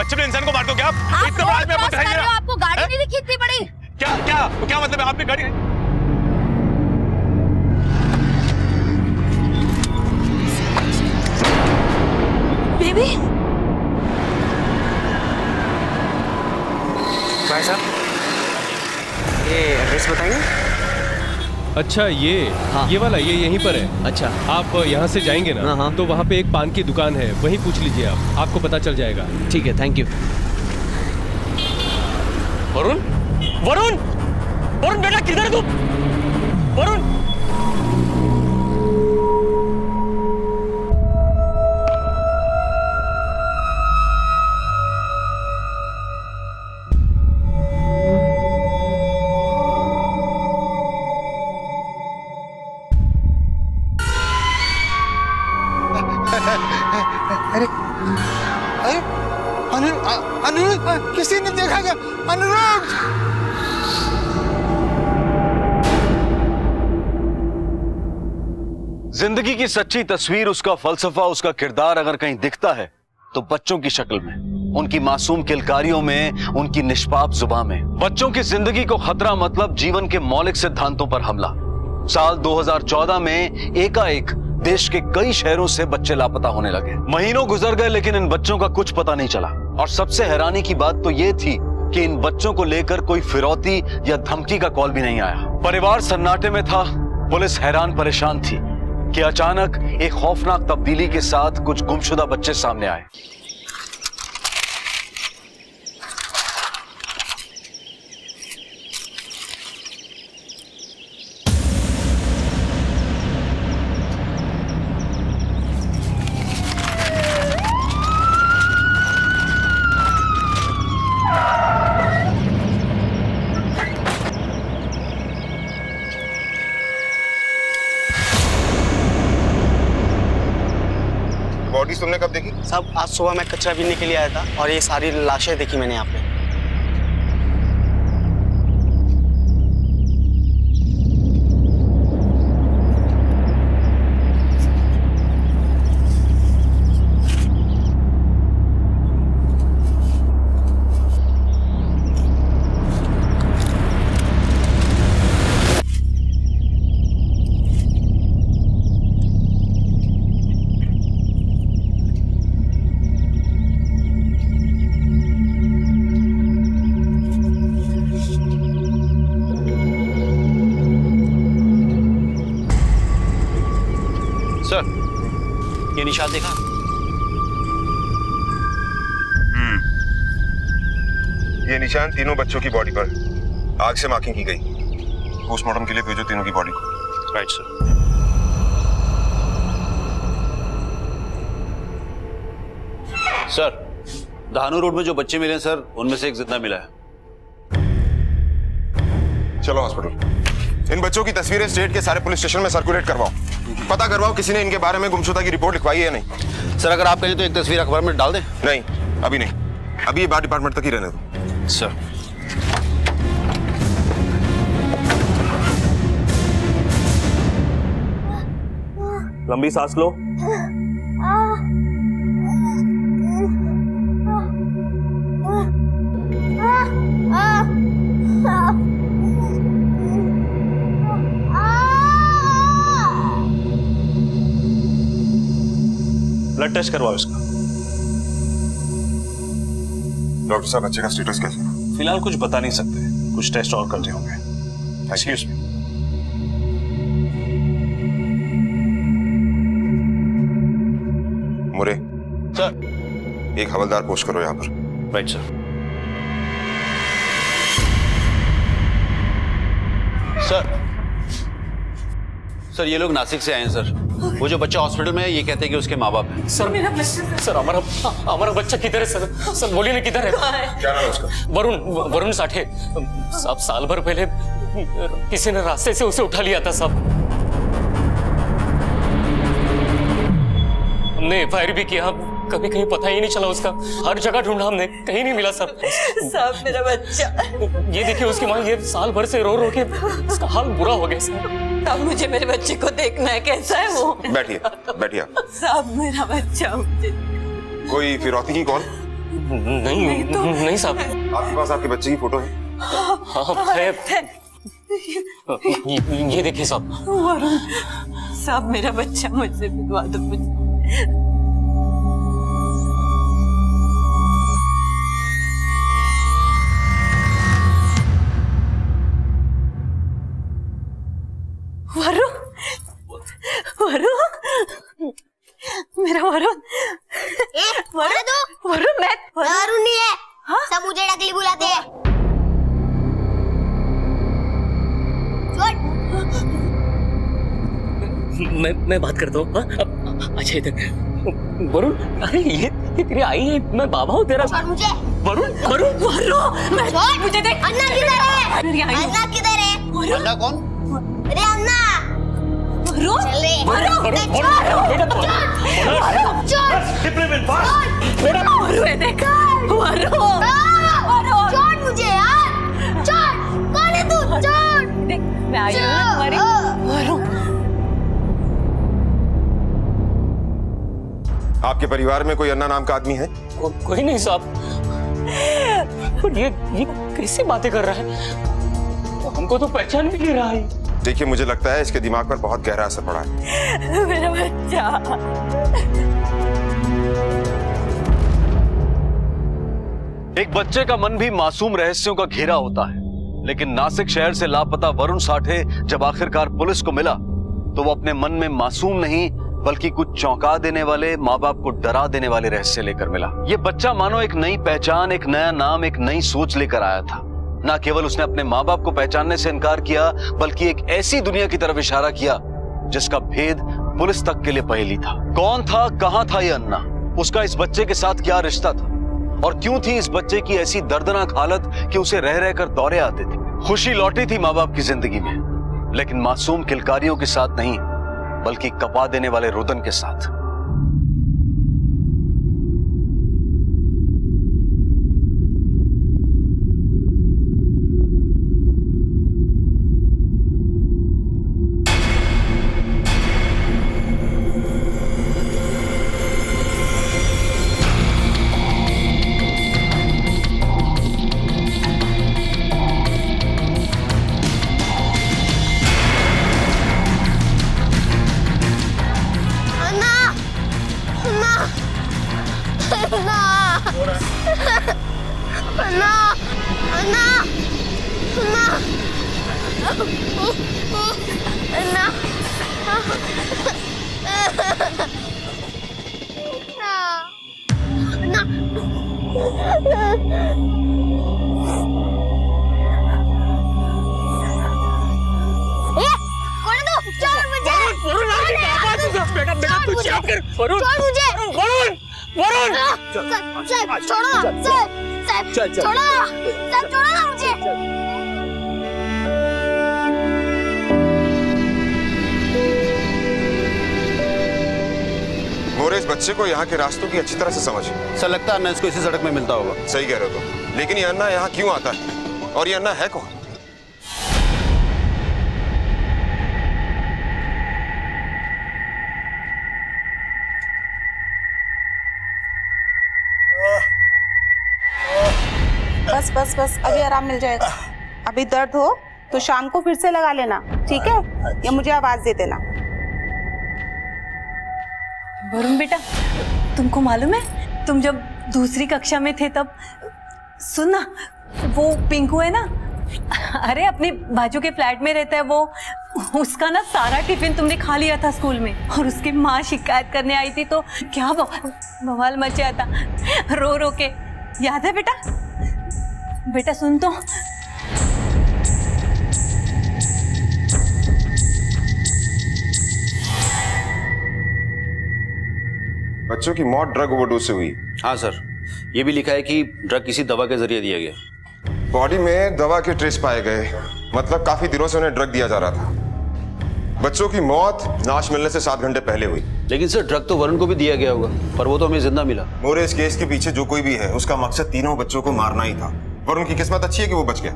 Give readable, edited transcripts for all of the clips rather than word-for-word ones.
बच्चे इंसान को मार दो क्या? इतना बड़ा आदमी आपको दिखाई दे रहा? आपको गाड़ी नहीं दिखी इतनी बड़ी? क्या क्या क्या मतलब है? आपने गाड़ी बेबी भाई साहब ये एड्रेस बताएंगे? अच्छा ये वाला ये यहीं पर है। अच्छा आप यहाँ से जाएंगे ना हाँ। तो वहाँ पे एक पान की दुकान है, वहीं पूछ लीजिए आप, आपको पता चल जाएगा। ठीक है, थैंक यू। वरुण वरुण वरुण बेटा किधर है तू? वरुण अरे अनिरुद्ध, किसी ने देखा क्या? अनिरुद्ध! जिंदगी की सच्ची तस्वीर, उसका फलसफा, उसका किरदार अगर कहीं दिखता है तो बच्चों की शक्ल में, उनकी मासूम किलकारियों में, उनकी निष्पाप जुबान में। बच्चों की जिंदगी को खतरा मतलब जीवन के मौलिक सिद्धांतों पर हमला। साल 2014 में एकाएक देश के कई शहरों से बच्चे लापता होने लगे। महीनों गुजर गए लेकिन इन बच्चों का कुछ पता नहीं चला। और सबसे हैरानी की बात तो यह थी कि इन बच्चों को लेकर कोई फिरौती या धमकी का कॉल भी नहीं आया। परिवार सन्नाटे में था, पुलिस हैरान परेशान थी कि अचानक एक खौफनाक तब्दीली के साथ कुछ गुमशुदा बच्चे सामने आए। बॉडीज तुमने कब देखी? साहब आज सुबह मैं कचरा बीनने के लिए आया था और ये सारी लाशें देखी मैंने यहाँ पे। ये निशान देखा? ये निशान तीनों बच्चों की बॉडी पर आग से मार्किंग की गई। पोस्टमार्टम के लिए भेजो तीनों की बॉडी को। Right sir. Sir, Dahanu road में जो बच्चे मिले सर, उनमें से एक जिंदा मिला है। चलो हॉस्पिटल। इन बच्चों की तस्वीरें स्टेट के सारे पुलिस स्टेशन में सर्कुलेट करवाओ। पता करवाओ किसी ने इनके बारे में गुमशुदा की रिपोर्ट लिखवाई है या नहीं। सर, अगर आप कहें तो एक तस्वीर अखबार में डाल दें। नहीं, अभी नहीं, अभी ये बात डिपार्टमेंट तक ही रहने दो। सर। लंबी सांस लो। ब्लड टेस्ट करवाओ इसका। डॉक्टर साहब, बच्चे का स्टेटस कैसा है? फिलहाल कुछ बता नहीं सकते, कुछ टेस्ट और करने होंगे। Excuse me. मुरे सर। एक हवलदार पोस्ट करो यहाँ पर। Right sir. सर, ये लोग नासिक से आए हैं सर। वो जो बच्चा हॉस्पिटल में है, ये कहते हैं कि उसके माँ बाप हैं। सर मेरा बच्चा, सर हमारा बच्चा किधर है सर? सर बोलिए ना किधर है? क्या नाम है उसका? वरुण साठे साहब। साल भर पहले किसी ने रास्ते से उसे उठा लिया था साहब। हमने एफआईआर भी किया, कभी कहीं पता ही नहीं चला उसका। हर जगह ढूंढा हमने, कहीं नहीं मिला सर। साहब मेरा बच्चा। ये देखिए उसकी माँ, ये साल भर से रो रो के उसका हाल बुरा हो गया सर। अब मुझे मेरे बच्चे को देखना है, कैसा है वो। बैठिए बैठिए आप। साहब मेरा बच्चा मुझे। कोई फिरौती की कॉल? नहीं साहब। आपके पास आपके बच्चे की फोटो है? हाँ है। ये देखिए साहब। वरुण साहब, मेरा बच्चा मुझसे मिलवा दो मुझे। वरुण, वरुण, मेरा वरुण। वरुण मैं वरुण नहीं है। हाँ? सब मुझे डकली बुलाते हैं। मैं बात करता हूँ। अच्छा इधर वरुण, अरे ये तेरी आई है, मैं बाबा हूँ तेरा। छोड़ मुझे। वरुण वरुण वरुण, छोड़। मुझे देख। अन्ना किधर है? मेरी आई है। अन्ना किधर है? अन्ना कौन? अरे अन्ना। वरुण, चल रे। वरुण, वरुण देख। वरुण, छोड़ मुझे यार। छोड़। कौन है तू? छोड़। देख मैं आई हूँ ना तुम्हारी। वरुण, आपके परिवार में कोई अन्ना नाम का आदमी है? कोई नहीं साहब। पर ये कैसी बातें कर रहा है? हमको तो पहचान भी नहीं रहा है। देखिए, मुझे लगता है इसके दिमाग पर बहुत गहरा असर पड़ा है। मेरा बच्चा। एक बच्चे का मन भी मासूम रहस्यों का घेरा होता है, लेकिन नासिक शहर से लापता वरुण साठे जब आखिरकार पुलिस को मिला तो वो अपने मन में मासूम नहीं बल्कि कुछ चौंका देने वाले, माँ बाप को डरा देने वाले रहस्य लेकर मिला। ये बच्चा मानो एक नई पहचान, एक नया नाम, एक नई सोच लेकर आया था। ना केवल उसने अपने माँ बाप को पहचानने से इनकार किया, बल्कि एक ऐसी दुनिया की तरफ इशारा किया जिसका भेद पुलिस तक के लिए पहेली था। कौन था, कहां था ये अन्ना? उसका इस बच्चे के साथ क्या रिश्ता था? और क्यों थी इस बच्चे की ऐसी दर्दनाक हालत कि उसे रह रहकर दौरे आते थे? खुशी लौटी थी माँ बाप की जिंदगी में, लेकिन मासूम किलकारियों के साथ नहीं, बल्कि कपा देने वाले रुदन के साथ। मोरे, इस बच्चे को यहाँ के रास्तों की अच्छी तरह से समझ। सर लगता है अन्ना इसको इसी सड़क में मिलता होगा। सही कह रहे हो तुम, लेकिन ये अन्ना यहाँ क्यों आता है और ये अन्ना है कौन? बस बस बस, अभी आराम मिल जाएगा। अभी दर्द हो तो शाम को फिर से लगा लेना, ठीक है? या मुझे आवाज दे देना। वरुण बेटा, तुमको मालूम है तुम जब दूसरी कक्षा में थे तब, सुन ना, वो पिंकू है ना, अरे अपने बाजू के फ्लैट में रहता है वो, उसका ना सारा टिफिन तुमने खा लिया था स्कूल में, और उसकी माँ शिकायत करने आई थी तो क्या बवाल मचा था, रो रो के। याद है बेटा? बेटा सुन तो। बच्चों की मौत ड्रग ओवरडोज से हुई। हाँ सर, ये भी लिखा है कि ड्रग किसी दवा के जरिए दिया गया। बॉडी में दवा के ट्रेस पाए गए, मतलब काफी दिनों से उन्हें ड्रग दिया जा रहा था। बच्चों की मौत लाश मिलने से 7 घंटे पहले हुई। लेकिन सर ड्रग तो वरुण को भी दिया गया होगा, पर वो तो हमें जिंदा मिला। मोरे, इस केस के पीछे जो कोई भी है उसका मकसद तीनों बच्चों को मारना ही था। वरुण की किस्मत अच्छी है कि वो बच गया।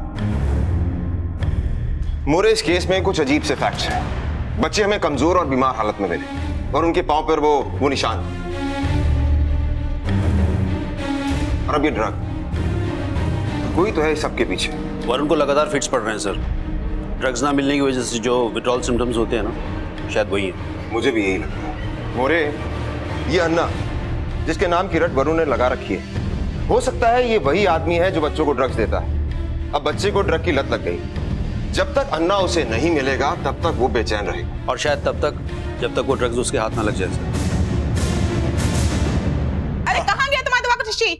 मोरे, इस केस में कुछ अजीब से फैक्ट्स हैं। बच्चे हमें कमजोर और बीमार हालत में मिले और उनके पांव पर वो निशान। और अब ये ड्रग। कोई तो है इस सबके पीछे। वरुण को लगातार फिट्स पड़ रहे हैं सर। ड्रग्स ना मिलने की वजह से जो विड्रॉल सिम्टम्स होते हैं ना, शायद वही है। मुझे भी यही लगता है। मोरे, ये अन्ना जिसके नाम की रट वरुण ने लगा रखी है, हो सकता है ये वही आदमी है जो बच्चों को ड्रग्स देता है। अब बच्चे को ड्रग की लत लग गई। जब तक अन्ना उसे नहीं मिलेगा तब तक वो बेचैन रहेगा, और शायद तब तक जब तक वो ड्रग्स उसके हाथ ना लग जाए सर। अरे कहाँ गया तुम्हारी दवा का शीशी?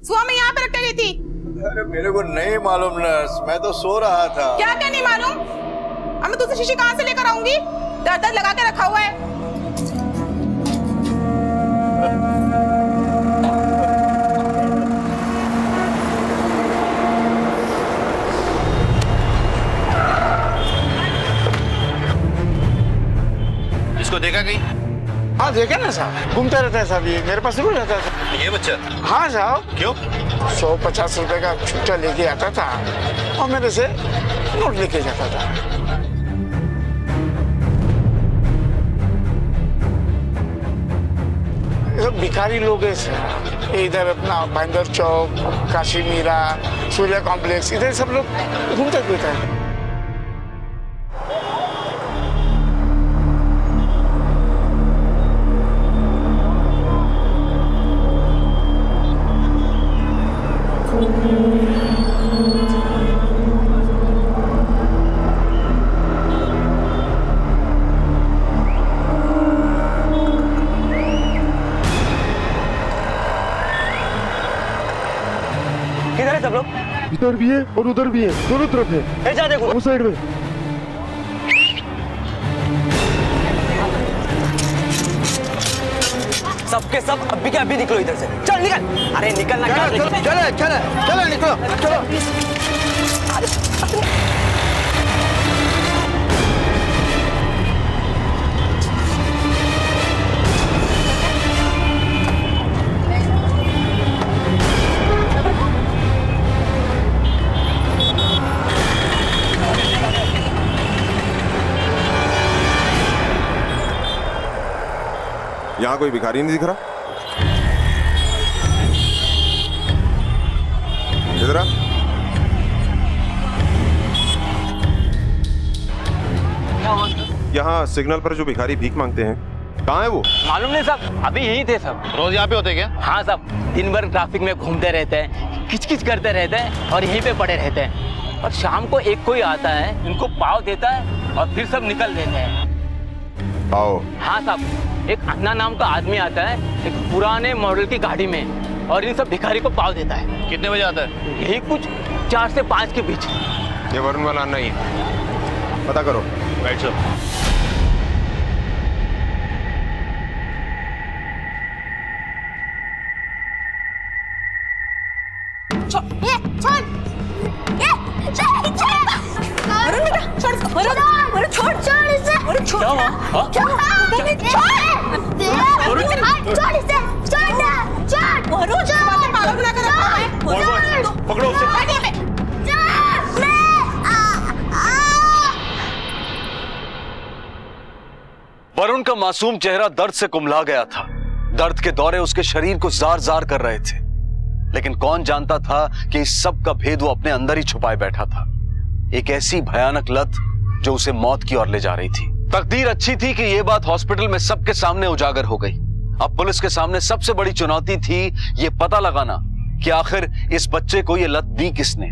सुबह में यहाँ पे रख के गई थी। अरे मेरे को नहीं मालूम नर्स, मैं तो सो रहा था। क्या क्या नहीं मालूम? अब मैं दूसरी शीशी कहाँ से लेकर आऊंगी? दर्द दर्द लगा के रखा हुआ है। इसको देखा कहीं? हाँ देखा ना साहब, घूमता रहता है साहब, ये मेरे पास जरूर रहता था। ये बच्चा? हाँ साहब। क्यों? 150 रुपए का छुट्टा लेके आता था और मेरे से नोट लेके जाता था। ये सब भिखारी लोग हैं सर। इधर अपना बंदर चौक, काशी मीरा, सूर्या कॉम्प्लेक्स, इधर सब लोग घूमते फिरते हैं। किधर है सब लोग? इधर भी है और उधर भी है, दोनों तरफ है। जा देखो उस साइड में। सबके सब अभी के अभी निकलो इधर से। चल निकल। अरे निकलना क्या? चलो निकलो, चलो। यहाँ कोई भिखारी नहीं दिख रहा। इधर आ। यहाँ सिग्नल पर जो भिखारी भीख मांगते हैं, कहाँ है वो? मालूम नहीं साहब, अभी यहीं थे सब। रोज यहाँ पे होते क्या? हाँ साहब, दिन भर ट्रैफिक में घूमते रहते हैं, किचकिच करते रहते हैं और यहीं पे पड़े रहते हैं। और शाम को एक कोई आता है, इनको पाव देता है और फिर सब निकल देते हैं। आओ। हाँ साहब, एक अन्ना नाम का आदमी आता है एक पुराने मॉडल की गाड़ी में और इन सब भिखारी को पाव देता है। कितने बजे आता है? यही कुछ 4 से 5 के बीच। ये वरुण वाला अन्ना ही है, पता करो। Right sir. क्या हुआ? पकड़ो उसे। वरुण का मासूम चेहरा दर्द से कुम्हला गया था। दर्द के दौरे उसके शरीर को जार जार कर रहे थे, लेकिन कौन जानता था कि इस सब का भेद वो अपने अंदर ही छुपाए बैठा था। एक ऐसी भयानक लत जो उसे मौत की ओर ले जा रही थी। तकदीर अच्छी थी कि यह बात हॉस्पिटल में सबके सामने उजागर हो गई। अब पुलिस के सामने सबसे बड़ी चुनौती थी ये पता लगाना कि आखिर इस बच्चे को ये लत दी किसने।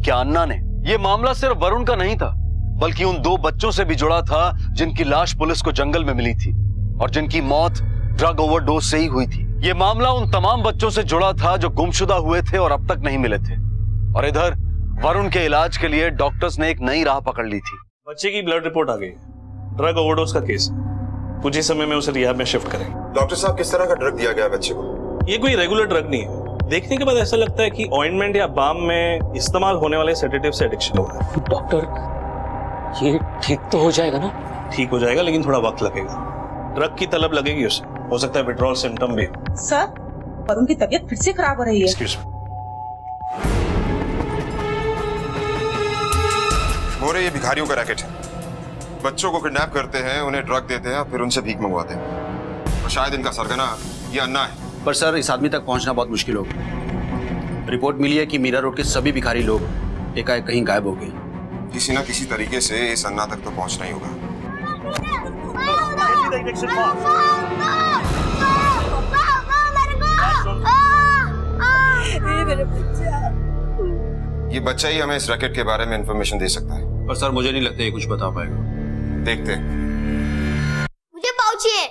क्या अन्ना ने? यह मामला सिर्फ वरुण का नहीं था, बल्कि उन 2 बच्चों से भी जुड़ा था जिनकी लाश पुलिस को जंगल में मिली थी और जिनकी मौत ड्रग ओवरडोज से ही हुई थी। यह मामला उन तमाम बच्चों से जुड़ा था जो गुमशुदा हुए थे और अब तक नहीं मिले थे। और इधर वरुण के इलाज के लिए डॉक्टर्स ने एक नई राह पकड़ ली थी। बच्चे की ब्लड रिपोर्ट आ गई, ड्रग ओवरडोज का केस। कुछ ही समय में उसे रिहाब में शिफ्ट करेंगे। डॉक्टर साहब, किस तरह का ड्रग दिया गया बच्चे को? ये कोई रेगुलर ड्रग नहीं है। देखने के बाद ऐसा लगता है कि ऑइंटमेंट या बाम में इस्तेमाल होने वाले सेडेटिव से एडिक्शन हो रहा है। डॉक्टर, ये ठीक तो हो जाएगा ना? ठीक हो जाएगा, लेकिन थोड़ा वक्त लगेगा। ड्रग की तलब लगेगी उसे, हो सकता है विड्रॉल सिम्टम भी। सर, वरुण की तबीयत फिर से खराब हो रही है। Excuse me. मोरे, ये भिखारियों का रैकेट है। बच्चों को किडनैप करते हैं, उन्हें ड्रग देते हैं और फिर उनसे भीख मंगवाते हैं। और शायद इनका सरगना ये अन्ना है। पर सर, इस आदमी तक पहुंचना बहुत मुश्किल होगा। रिपोर्ट मिली है कि मीरा रोड के सभी भिखारी लोग एकाएक कहीं गायब हो गए। किसी ना किसी तरीके से इस अन्ना तक तो पहुंचना ही होगा। ये बच्चा ही हमें इस रैकेट के बारे में इंफॉर्मेशन दे सकता है। पर सर मुझे नहीं लगता ये कुछ बता पाएगा। देखते हैं। मुझे पाव चाहिए।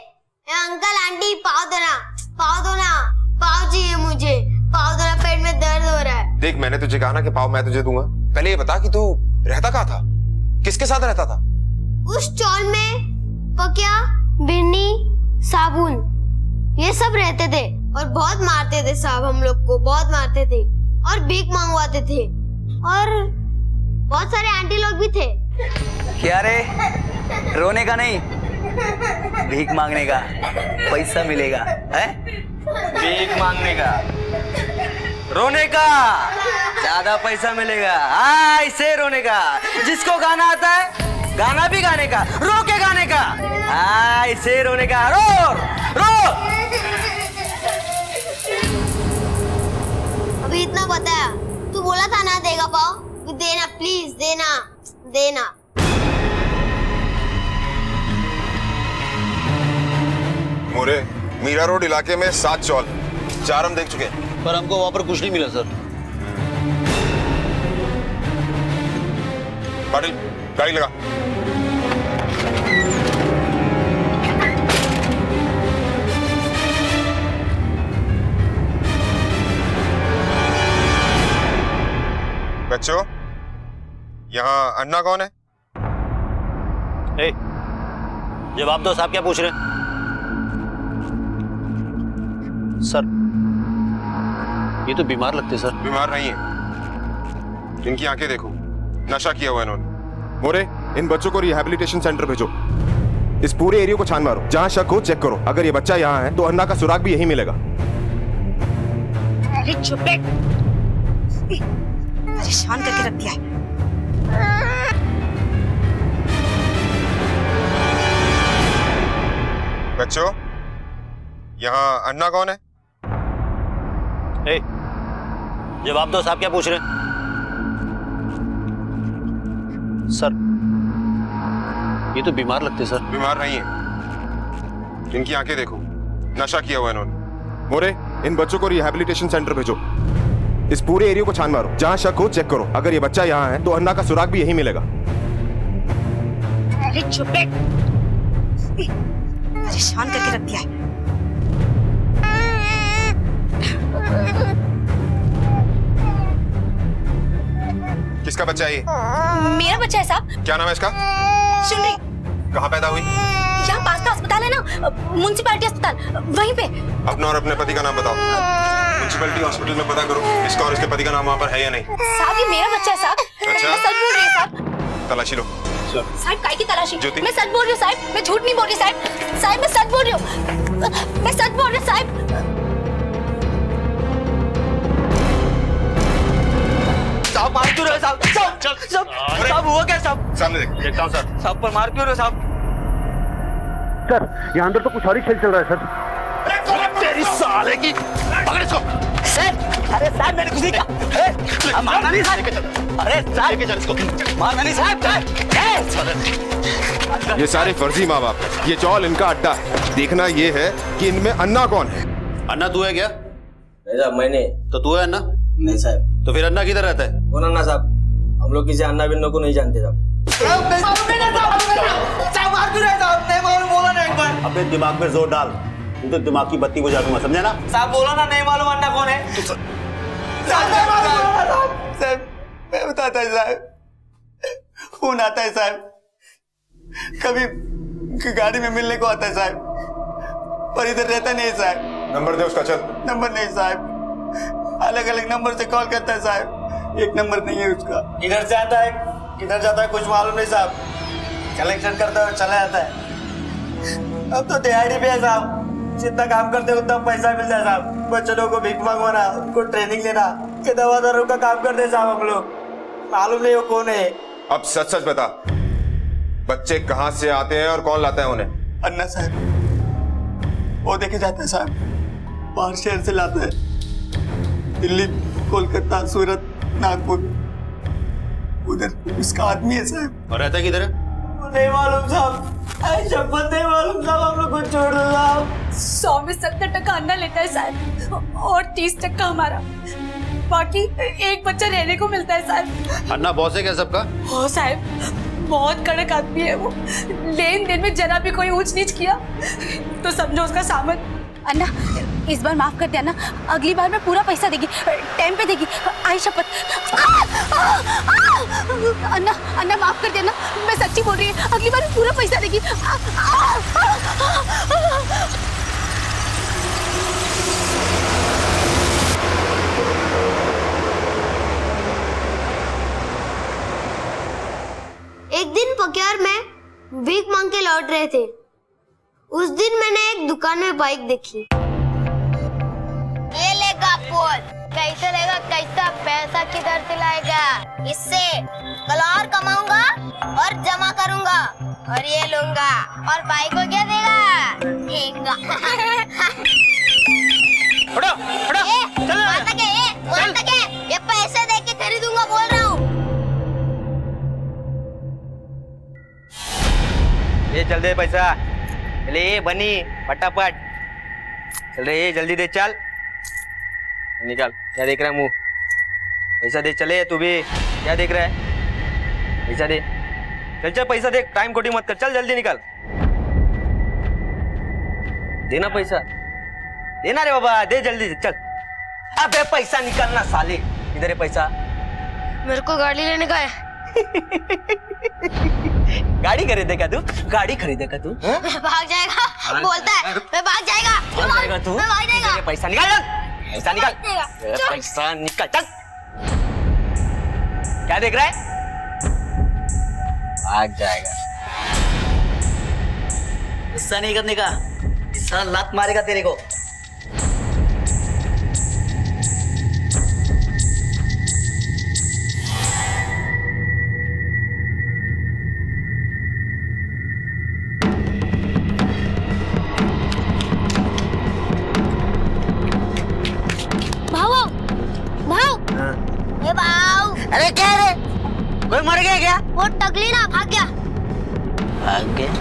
अंकल आंटी पाव दो ना, पाव दो ना, पाव चाहिए मुझे, पाव दो ना, पेट में दर्द हो रहा है। देख, मैंने तुझे कहा ना कि पाव मैं तुझे दूंगा। पहले ये बता कि तू रहता कहाँ था, किसके साथ रहता था? उस स्टॉल में पकिया, बिन्नी, साबुन ये सब रहते थे और बहुत मारते थे साहब, हम लोग को बहुत मारते थे और भीख मांगवाते थे और बहुत सारे आंटी लोग भी थे। क्या रे, रोने का नहीं, भीख मांगने का, पैसा मिलेगा है? भीख मांगने का, रोने का ज्यादा पैसा मिलेगा। ऐसे रोने का, जिसको गाना आता है गाना भी गाने का, रो के गाने का, ऐसे रोने का, रो रो। अभी इतना बताया, तू बोला था ना देगा पाव, देना प्लीज, देना देना। मोरे, मीरा रोड इलाके में 7 चौल, 4 हम देख चुके हैं। पर हमको वहां पर कुछ नहीं मिला सर। पाटिल, गाड़ी लगा। बच्चों, यहाँ अन्ना कौन है? जवाब दो साहब, क्या पूछ रहे हैं? सर ये तो बीमार लगते सर। बीमार नहीं है, इनकी आंखें देखो, नशा किया हुआ इन्होंने। मोरे, इन बच्चों को रिहैबिलिटेशन सेंटर भेजो। इस पूरे एरिया को छान मारो, जहां शक हो चेक करो। अगर ये बच्चा यहाँ है तो अन्ना का सुराग भी यहीं मिलेगा। अरे चुप रे, परेशान करके रख दिया है। बच्चों, यहाँ अन्ना कौन है? जवाब दो साहब, क्या पूछ रहे हैं? सर ये तो बीमार लगते सर। बीमार नहीं है, इनकी आंखें देखो, नशा किया हुआ इन्होंने। मोरे, इन बच्चों को रिहैबिलिटेशन सेंटर भेजो। इस पूरे एरिया को छान मारो, जहां शक हो चेक करो। अगर ये बच्चा यहाँ है तो अन्ना का सुराग भी यहीं मिलेगा। अरे चुप रे, परेशान करके रख दिया है। किसका बच्चा है ये? मेरा बच्चा है साहब। क्या नाम है इसका? सुनरी। कहाँ पैदा हुई? यहाँ पास का अस्पताल है ना, म्युनिसिपैलिटी अस्पताल, वहीं पे। अपना और अपने पति का नाम बताओ। म्युनिसिपैलिटी हॉस्पिटल में पता करो इसका और इसके पति का नाम वहाँ पर है या नहीं। साहब ये मेरा बच्चा है साहब। अच्छा। मैं सच बोल रही हूँ साहब। तलाशी लो। साहब काय की तलाशी? ज्योति। मैं सच बोल रही हूँ साहब, मैं झूठ नहीं बोल रही साहब। साहब मैं सच बोल रही हूँ, मैं सच बोल रही हूँ साहब। साहब मार क्यों रहे साहब? साहब हुआ क्या साहब? सामने देखता हूँ सर। साहब पर मार क्यों रहे साहब? सर यहाँ अंदर तो कुछ और ही खेल चल रहा है सर। तेरी साले की, पकड़ इसको। सर, अरे साहब मैंने कुछ नहीं कहा। मारना नहीं साहब। अरे साहब मारना नहीं साहब। ये सारे फर्जी माँ बाप है, ये चौल इनका अड्डा है। देखना ये है कि इनमें अन्ना कौन है। अन्ना तू है क्या? नहीं साहब मैंने। तो तू है अन्ना? नहीं साहब। तो फिर अन्ना किधर रहता है? कौन अन्ना साहब? हम लोग किसी अन्ना बिन्नो को नहीं जानते साहब। अपने दिमाग में जोर डाल, तो दिमाग की बत्ती बुझा दूंगा, समझे ना? साहब बोलो ना, नहीं मालूम अन्ना कौन है। साहब मैं बताता है साहब, फोन आता है साहब, कभी गाड़ी में मिलने को आता है साहब, पर इधर रहता नहीं है साहब। नंबर दे उसका। चल। नंबर नहीं साहब, अलग अलग नंबर से कॉल करता है साहब, एक नंबर नहीं है उसका। इधर से आता है, किधर जाता है कुछ मालूम नहीं साहब, कलेक्शन करता है चला जाता है। अब तो दिहाड़ी पे है साहब, जितना काम करते हैं उतना पैसा मिलता है साहब। बच्चों को भीख मंगवाना, उनको ट्रेनिंग लेना, ये दवादारों का काम करते हैं साहब हम लोग। मालूम नहीं वो कौन है। अब सच सच बता, बच्चे कहाँ से आते हैं और कौन लाता है उन्हें? अन्ना साहब वो देखे जाते हैं साहब, बाहर शहर से लाते हैं, दिल्ली कोलकाता, सूरत, नागपुर, उधर उसका आदमी है साहब। और रहता किधर है? नहीं मालूम साहब, शपथ नहीं मालूम साहब, हम लोग को छोड़ दो साहब। 100 में 70% अन्ना लेता है साहब, और 30% हमारा, बाकी एक बच्चा रहने को मिलता है साहब। अन्ना बॉस है क्या सबका? हो साहब, बहुत कड़क आदमी है वो। लेन देन में जरा भी कोई ऊंच नीच किया तो समझो उसका सामन। अन्ना, इस बार माफ कर देना, अगली बार मैं पूरा पैसा देगी, टाइम पे देगी, आई शपथ। अन्ना अन्ना माफ कर देना, मैं सच्ची बोल रही हूँ, अगली बार मैं पूरा पैसा देगी। एक दिन पक्यार में भीख मांग के लौट रहे थे। उस दिन मैंने एक दुकान में बाइक देखी। ये लेगा पोल, कैसे लेगा, कैसा पैसा किधर से लाएगा? इससे कल और कमाऊंगा और जमा करूंगा और ये लूंगा, और बाइक को क्या देगा? देगा। हटो, हटो, चल वहाँ तक है, ये पैसे दे के खरीदूंगा बोल रहा हूँ। ये चल दे पैसा, चले ये बनी फटाफट, चल रहे ये जल्दी दे, चल निकाल। क्या देख रहा है मुंह? पैसा दे, चले तू भी, क्या देख रहा है? पैसा दे, चल चल पैसा दे, टाइम खोटी मत कर, चल जल्दी निकाल, देना पैसा, देना रे बाबा, दे जल्दी चल। अबे पैसा निकालना साले, इधर है पैसा। मेरे को गाड़ी लेने का है। गाड़ी खरीदेगा तू? गाड़ी खरीदेगा तू? भाग जाएगा, बोलता है मैं भाग जाएगा। भाग जाएगा तू? मैं भाग जाएगा। पैसा निकाल, पैसा निकाल, पैसा निकाल, चल। क्या देख रहा है? भाग जाएगा। गुस्सा नहीं करने का, गुस्सा लात मारेगा तेरे को। अरे क्या रे, कोई मर गया क्या? वो टकली ना भाग गया। भाग गया?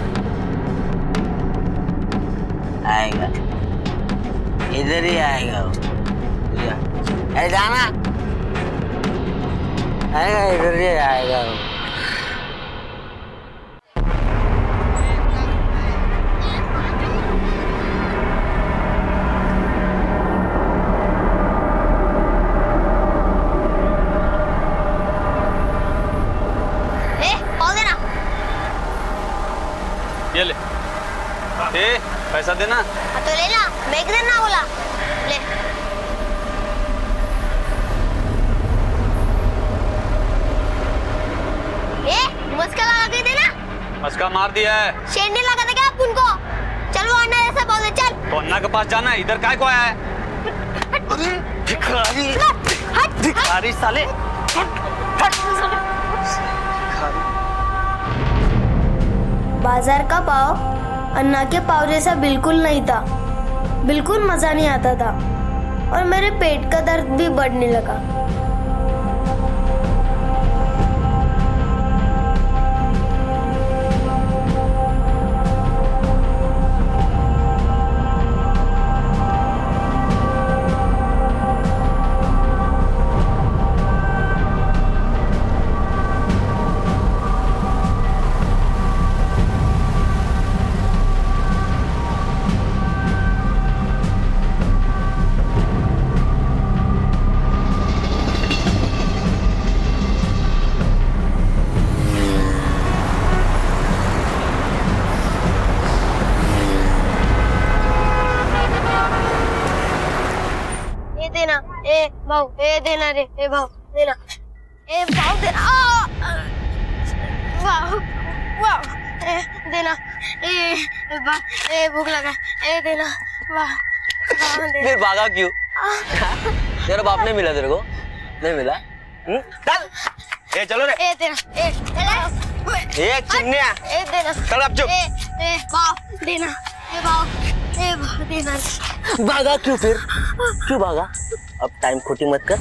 आएगा, इधर ही आएगा वो। अरे जाना, आएगा, इधर ही आएगा वो। ये ले, पैसा देना। हाँ तो ले ना, बैग देना बोला, ले। मस्का लगा के देना। मस्का मार दिया है। शेर नहीं लगा था क्या आप उनको? चल वो अन्ना जैसा बोल दे, चल। तो अन्ना के पास जाना है, इधर काय को आया है? अरे भिखारी, भिखारी साले, बाजार का पाव अन्ना के पाव जैसा बिल्कुल नहीं था, बिल्कुल मजा नहीं आता था, और मेरे पेट का दर्द भी बढ़ने लगा। भाव ए देना रे, ए भाव देना, ए भाव देना, वाह वाह, ए देना, ए भूख लगा, ए देना, वाह फिर भागा क्यों? तेरा बाप नहीं मिला तेरे को? नहीं मिला? चल, ए चलो रे, ए देना, ए चिन्निया, ए देना, चल अब चुप, ए भाव देना, ए भाव देना। भागा क्यों फिर? क्यों भागा? अब टाइम खोटी मत कर,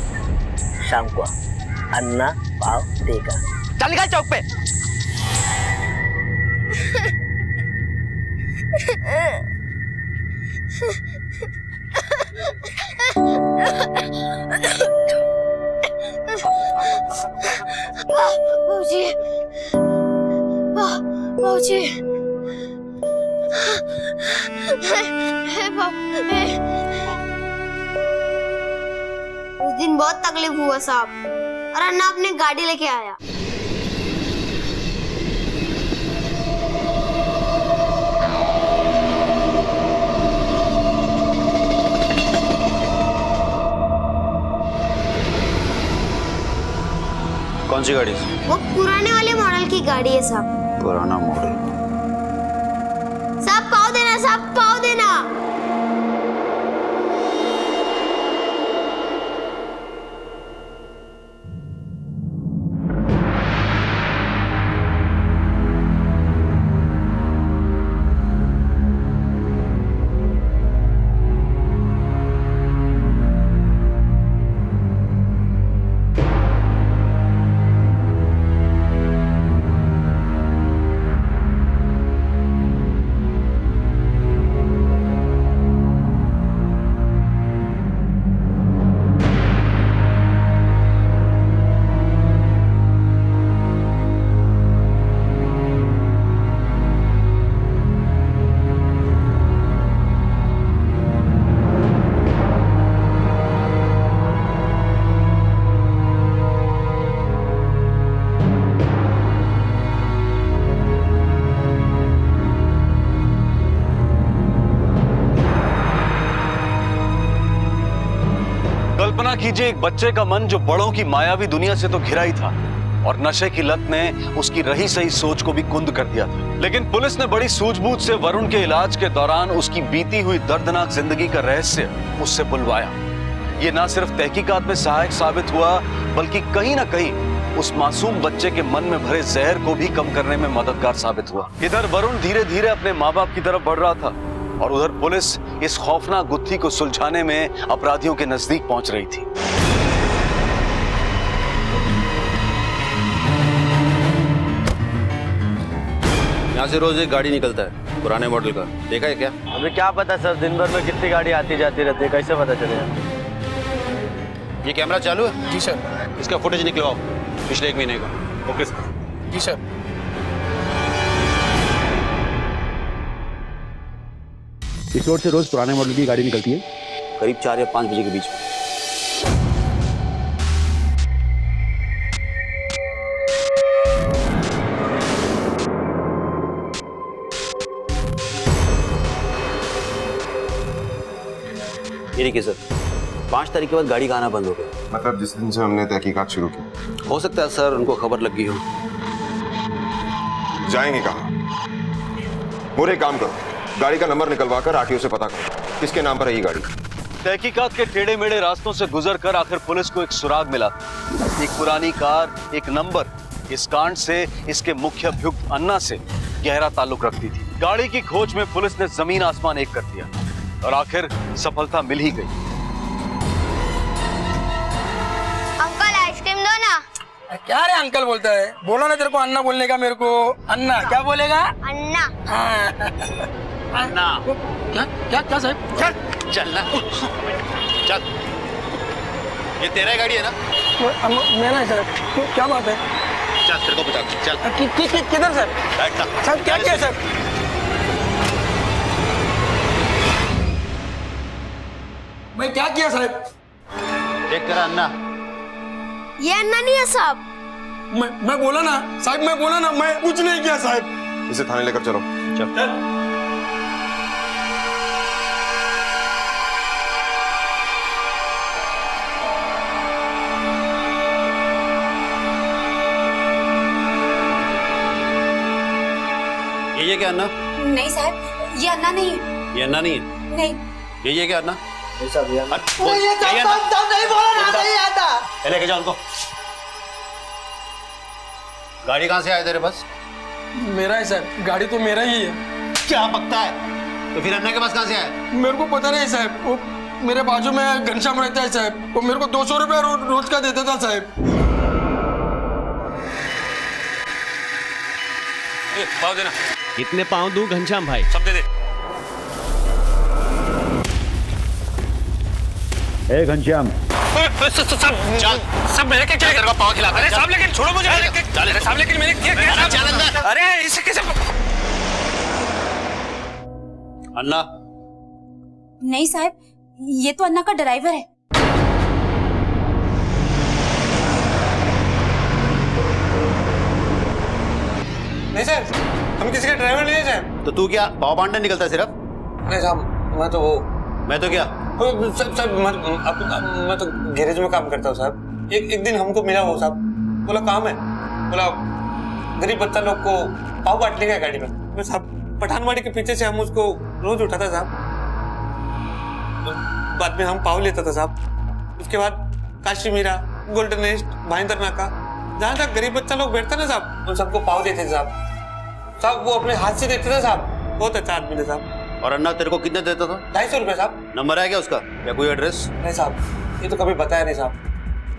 शाम को अन्ना पाव देगा। चल निकल चौक पे। बाबूजी, बाबूजी, उस दिन बहुत तकलीफ हुआ साहब, और अन्ना अपनी गाड़ी लेके आया। कौन सी गाड़ी? वो पुराने वाले मॉडल की गाड़ी है साहब। पुराना मॉडल। साहब पाव देना, साहब पाव देना। कल्पना कीजिए एक बच्चे का मन जो बड़ों की मायावी दुनिया से तो घिरा ही था और नशे की लत ने उसकी रही सही सोच को भी कुंद कर दिया था। लेकिन पुलिस ने बड़ी सूझबूझ से वरुण के इलाज के दौरान उसकी बीती हुई दर्दनाक जिंदगी का रहस्य उससे बुलवाया। ये ना सिर्फ तहकीकात में सहायक साबित हुआ बल्कि कहीं ना कहीं उस मासूम बच्चे के मन में भरे जहर को भी कम करने में मददगार साबित हुआ। इधर वरुण धीरे धीरे अपने माँ बाप की तरफ बढ़ रहा था और उधर पुलिस इस खौफनाक गुत्थी को सुलझाने में अपराधियों के नजदीक पहुंच रही थी। यहाँ से रोज एक गाड़ी निकलता है पुराने मॉडल का, देखा है क्या? हमें क्या पता सर, दिन भर में कितनी गाड़ी आती जाती रहती है, कैसे पता चलेगा? ये कैमरा चालू है? जी सर। इसका फुटेज निकलवाओ पिछले 1 महीने का। Okay sir. जी सर। इस रोड से रोज पुराने मॉडल की गाड़ी निकलती है करीब 4 या 5 बजे के बीच में। ये देखिए सर, 5 तारीख के बाद गाड़ी का आना बंद हो गया। मतलब जिस दिन से हमने तहकीकात शुरू की। हो सकता है सर उनको खबर लग गई हो। जाएंगे कहाँ? मोरे एक काम करो, गाड़ी का नंबर निकलवा कर आरटीओ से पता करो किसके नाम पर है ये गाड़ी। तहकीकात के टेढ़े मेढ़े रास्तों से गुजरकर आखिर पुलिस को एक सुराग मिला। एक पुरानी कार, एक नंबर। इस कांड से इसके मुख्य अभियुक्त अन्ना से गहरा ताल्लुक रखती थी। गाड़ी की खोज में पुलिस ने जमीन आसमान एक कर दिया और आखिर सफलता मिल ही गई। अंकल आइसक्रीम दो ना। क्या रे अंकल बोलता है? बोला ना तेरे को अन्ना बोलने का। मेरे को अन्ना क्या बोलेगा? अन्ना। अन्ना। क्या क्या क्या साहब? चल चल ना, चल। ये तेरा ही गाड़ी है ना? मेरा है सर। क्या बात है? चल तेरे को बता, चल। किधर सर? बैठ ना। सर क्या किया सर? मैं क्या किया साहब? देख तेरा अन्ना। ये अन्ना नहीं है साहब। मैं बोला ना साहब, मैं बोला ना, मैं कुछ नहीं किया साहब। इसे थाने लेकर चलो। चल। ये क्या अन्ना? नहीं साहब, ये अन्ना नहीं है। ये अन्ना नहीं है? नहीं। ये क्या अन्ना? ऐसा भैया नहीं बोला ना, नहीं आता। लेके जाओ उनको। गाड़ी कहाँ से आया तेरे पास? मेरा है सर, गाड़ी तो मेरा ही है। क्या पकता है? तो फिर अन्ना के पास कहाँ से आया? मेरे को पता नहीं साहब, वो मेरे बाजू में घनश्याम रहता है साहब, वो मेरे को 200 रुपया रोज का देता था साहब। पाव देना। कितने पाँव दूं घनश्याम भाई? सब दे दे। ए घनश्याम, सब मेरे के क्या करेगा? पाव खिलाता है साहब, लेकिन छोड़ो मुझे। अरे साहब, लेकिन मैंने क्या? अरे इसे कैसे? अन्ना, नहीं साहब, ये तो अन्ना का ड्राइवर है। नहीं सर, हम किसी का ड्राइवर नहीं है साहब। तो तू क्या पाव बांटने निकलता है सिर्फ? नहीं साहब, मैं तो क्या मैं तो गैरेज में काम करता हूँ साहब। एक दिन हमको मिला वो साहब, बोला काम है, बोला गरीब बच्चा लोग को पाव बांटने का गाड़ी में। मैं साहब पठानवाड़ी के पीछे से हम उसको रोज उठाता साहब, बाद में हम पाव लेता था साहब। उसके बाद काशी मीरा, गोल्डन नेस्ट, भाईंदर नाका, जहाँ तक गरीब बच्चा लोग बैठता ना साहब, उन सबको पाव देते थे साहब। वो अपने हाथ से देते थे साहब। बहुत अच्छा आदमी थे साहब। और अन्ना तेरे को कितने देता था? 250 रुपये साहब। नंबर है क्या उसका या कोई एड्रेस? नहीं साहब, ये तो कभी बताया नहीं साहब।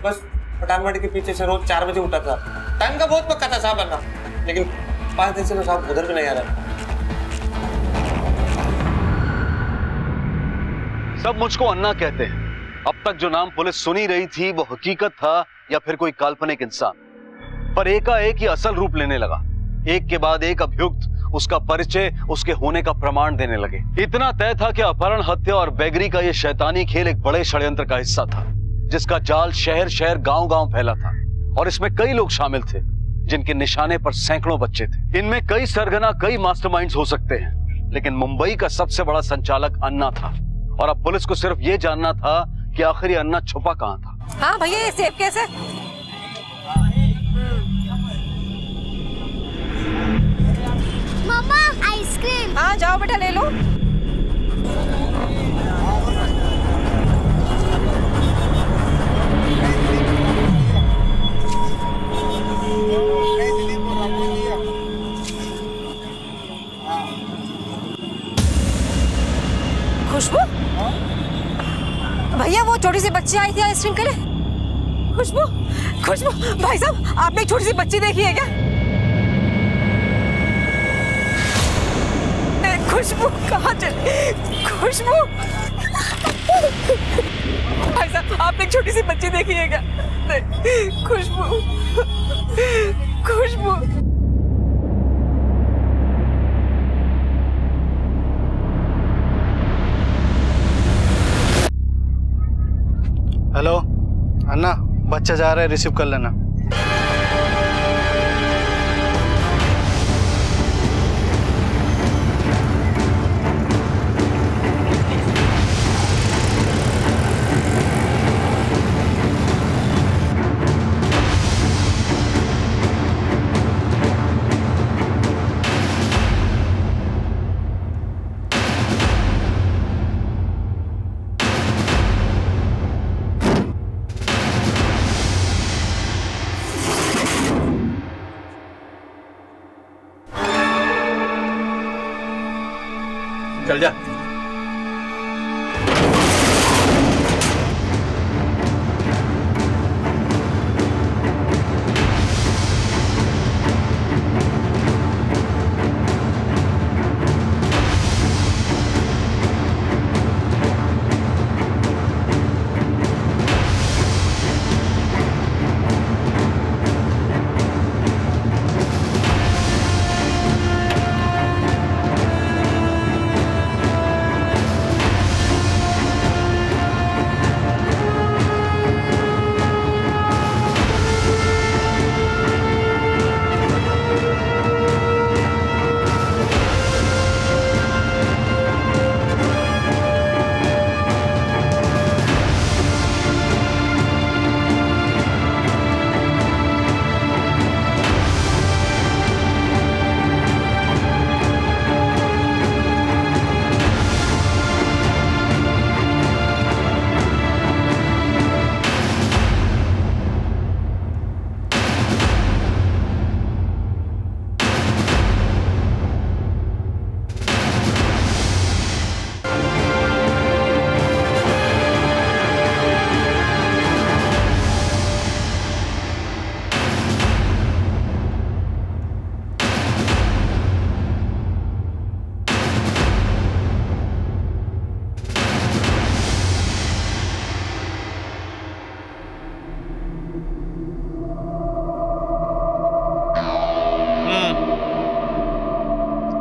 बस पठानवाड़ी के पीछे से रोज 4 बजे उठा था। टाइम का बहुत पक्का था साहब अन्ना, लेकिन 5 दिन से तो साहब उधर भी नहीं आ रहा। सब मुझको अन्ना कहते हैं। अब तक जो नाम पुलिस सुनी रही थी वो हकीकत था या फिर कोई काल्पनिक इंसान। पर एकाएक ही असल रूप लेने लगा। एक के बाद एक अभियुक्त उसका परिचय, उसके होने का प्रमाण देने लगे। इतना तय था कि अपहरण, हत्या और बेगरी का यह शैतानी खेल एक बड़े षड्यंत्र का हिस्सा था, जिसका जाल शहर शहर, गांव गांव फैला था। और इसमें कई लोग शामिल थे, जिनके निशाने पर सैकड़ों बच्चे थे। इनमें कई सरगना, कई मास्टरमाइंड्स हो सकते हैं, लेकिन मुंबई का सबसे बड़ा संचालक अन्ना था। और अब पुलिस को सिर्फ ये जानना था कि आखिर अन्ना छुपा कहां था। हाँ भैया, ये सेब कैसे? मम्मा आइसक्रीम। हाँ जाओ बेटा, ले लो। खुशबू, भैया वो छोटी सी बच्ची आई थी आइसक्रीम के लिए। खुशबू, खुशबू भाई साहब, आपने एक छोटी सी बच्ची देखी है क्या? खुशबू कहाँ चली? खुशबू भाई साहब, आपने एक छोटी सी बच्ची देखी है क्या? नहीं, खुशबू, खुशबू। हेलो अन्ना, बच्चा जा रहा है, रिसीव कर लेना। चल जा।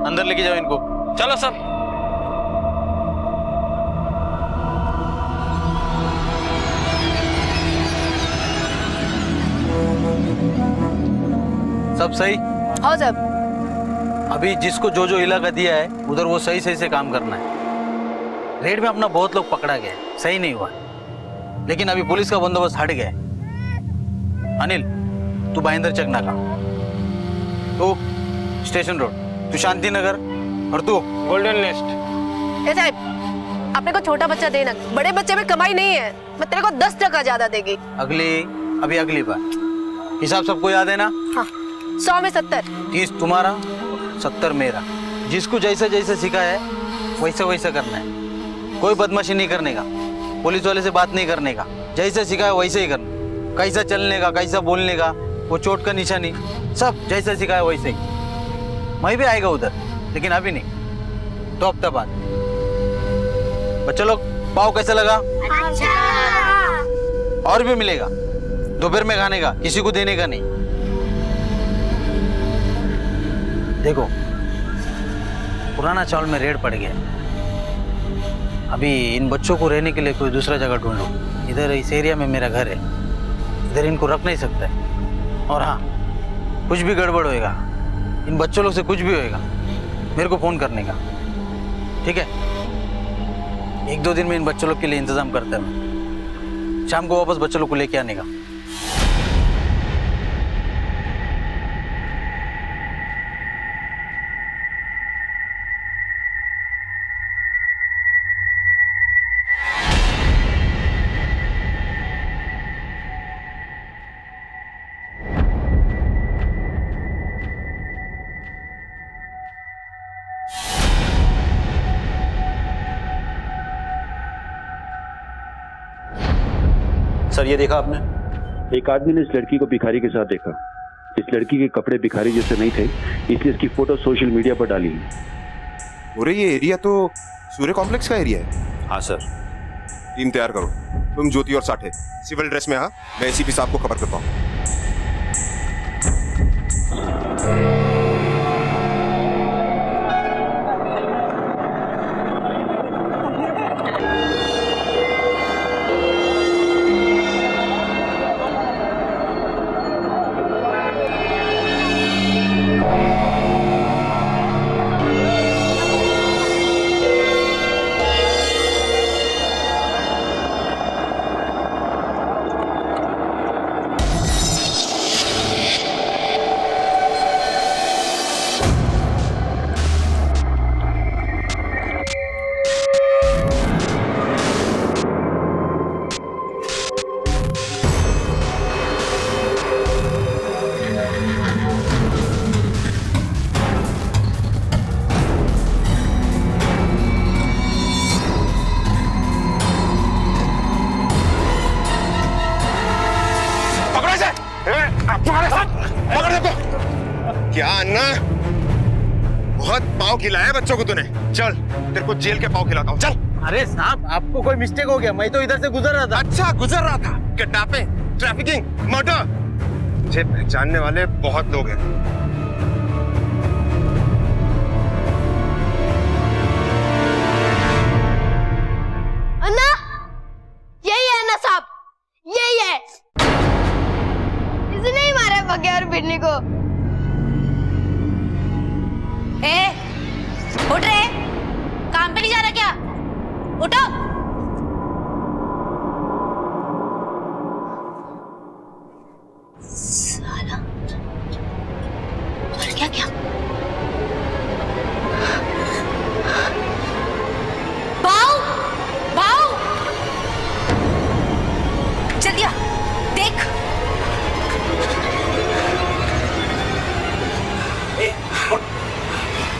अंदर लेके जाओ इनको। चलो सब। सब सही? हाँ सब। अभी जिसको जो जो इलाका दिया है उधर वो सही सही से काम करना है। रेड में अपना बहुत लोग पकड़ा गया, सही नहीं हुआ, लेकिन अभी पुलिस का बंदोबस्त हट गया है। अनिल तू भाईंदर चक नाका, तू स्टेशन रोड, तू शांति नगर और तू गोल्डन नेस्ट। ए साहब अपने को छोटा बच्चा देना, बड़े बच्चे में कमाई नहीं है, मैं तेरे को 10% ज्यादा देगी। अगली बार हिसाब सबको याद है ना? हाँ 100 में 70। 30 तुम्हारा 70 मेरा। जिसको जैसा जैसा सीखा है वैसा वैसा करना है। कोई बदमाशी नहीं करने का, पुलिस वाले से बात नहीं करने का, जैसा सीखा है वैसे ही करना। कैसा चलने का, कैसा बोलने का, वो चोट का निशानी, सब जैसा सीखा है वैसे ही। मैं भी आएगा उधर, लेकिन अभी नहीं, तो हफ्ता बाद। बच्चों लोग पाव कैसा लगा? और भी मिलेगा दोपहर में खाने का, किसी को देने का नहीं। देखो पुराना चावल में रेड पड़ गया, अभी इन बच्चों को रहने के लिए कोई दूसरा जगह ढूंढ लो। इधर इस एरिया में मेरा घर है, इधर इनको रख नहीं सकता है। और हाँ, कुछ भी गड़बड़ होएगा, इन बच्चों लोग से कुछ भी होएगा, मेरे को फोन करने का, ठीक है? 1-2 दिन में इन बच्चों लोग के लिए इंतजाम करता है, शाम को वापस बच्चों लोग को लेके आने का। सर ये देखा आपने? एक आदमी ने इस लड़की को भिखारी के साथ देखा। इस लड़की के कपड़े भिखारी जैसे नहीं थे, इसलिए इसकी फोटो सोशल मीडिया पर डाली है। पूरे ये एरिया तो सूर्य कॉम्प्लेक्स का एरिया है। हाँ सर। टीम तैयार करो, तुम ज्योति और साठे सिविल ड्रेस में। हाँ मैं एसीपी साहब को खबर करता हूँ। क्या अन्ना, बहुत पाव खिलाया बच्चों को तूने। चल तेरे को जेल के पाव खिलाता हूँ, चल। अरे साहब आपको कोई मिस्टेक हो गया, मैं तो इधर से गुजर रहा था। अच्छा गुजर रहा था? किडनैपिंग, ट्रैफिकिंग, मर्डर, मुझे पहचानने वाले बहुत लोग हैं। अन्ना यही है अन्ना साहब, यही है। इसने ही मारा बग्या और बिन्नी को। उठ रहे, काम पे नहीं जा रहा क्या? उठो। साला मर गया क्या? भाऊ, भाऊ, जल्दी आ, देख।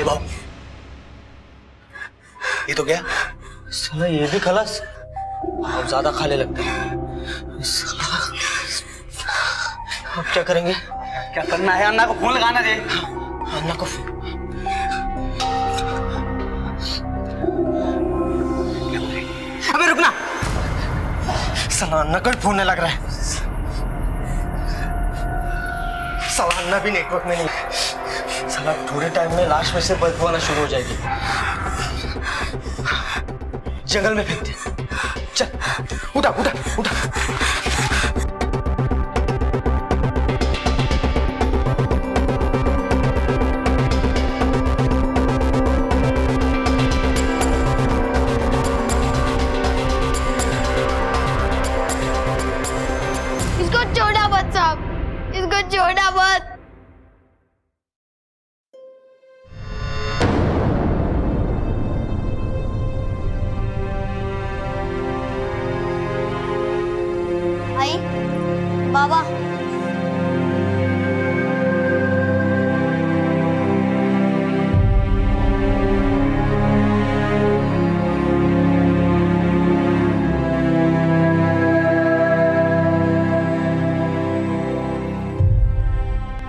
भाऊ ये तो क्या? साला ये भी खलास, अब ज्यादा खाने लगते हैं। साला अब क्या करेंगे? क्या करना है? अन्ना को फोन लगाना दे। अन्ना को अबे रुकना, साला अन्ना को फोन लग रहा है। साला अन्ना भी नेटवर्क में नहीं। साला थोड़े टाइम में लाश में से बदबू आना शुरू हो जाएगी। जंगल में फेंक दे। चल उठा उठा उठा। इसको छोड़ा मत साहब, इसको छोड़ा मत। आई बाबा,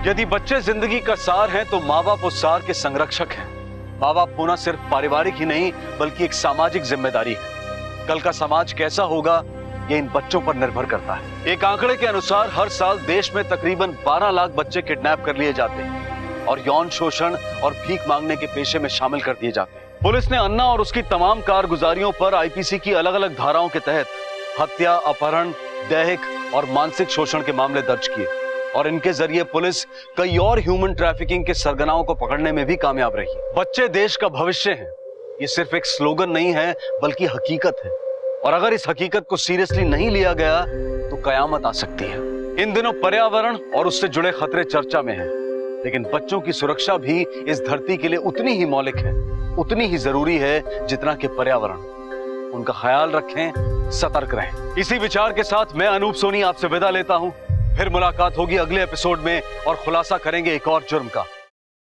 यदि बच्चे जिंदगी का सार हैं तो माँ बाप उस सार के संरक्षक हैं। माँ बाप होना सिर्फ पारिवारिक ही नहीं बल्कि एक सामाजिक जिम्मेदारी है। कल का समाज कैसा होगा ये इन बच्चों पर निर्भर करता है। एक आंकड़े के अनुसार हर साल देश में तकरीबन 12 लाख बच्चे किडनैप कर लिए जाते हैं और यौन शोषण और भीख मांगने के पेशे में शामिल कर दिए जाते हैं। पुलिस ने अन्ना और उसकी तमाम कारगुजारियों पर आईपीसी की अलग अलग धाराओं के तहत हत्या, अपहरण, दैहिक और मानसिक शोषण के मामले दर्ज किए और इनके जरिए पुलिस कई और ह्यूमन ट्रैफिकिंग के सरगनाओं को पकड़ने में भी कामयाब रही। बच्चे देश का भविष्य हैं। ये सिर्फ एक स्लोगन नहीं है बल्कि हकीकत है और अगर इस हकीकत को सीरियसली नहीं लिया गया तो कयामत आ सकती है। इन दिनों पर्यावरण और उससे जुड़े खतरे चर्चा में हैं, लेकिन बच्चों की सुरक्षा भी इस धरती के लिए उतनी ही मौलिक है, उतनी ही जरूरी है जितना कि पर्यावरण। उनका ख्याल रखें, सतर्क रहें। इसी विचार के साथ मैं अनूप सोनी आपसे विदा लेता हूं। फिर मुलाकात होगी अगले एपिसोड में और खुलासा करेंगे एक और जुर्म का।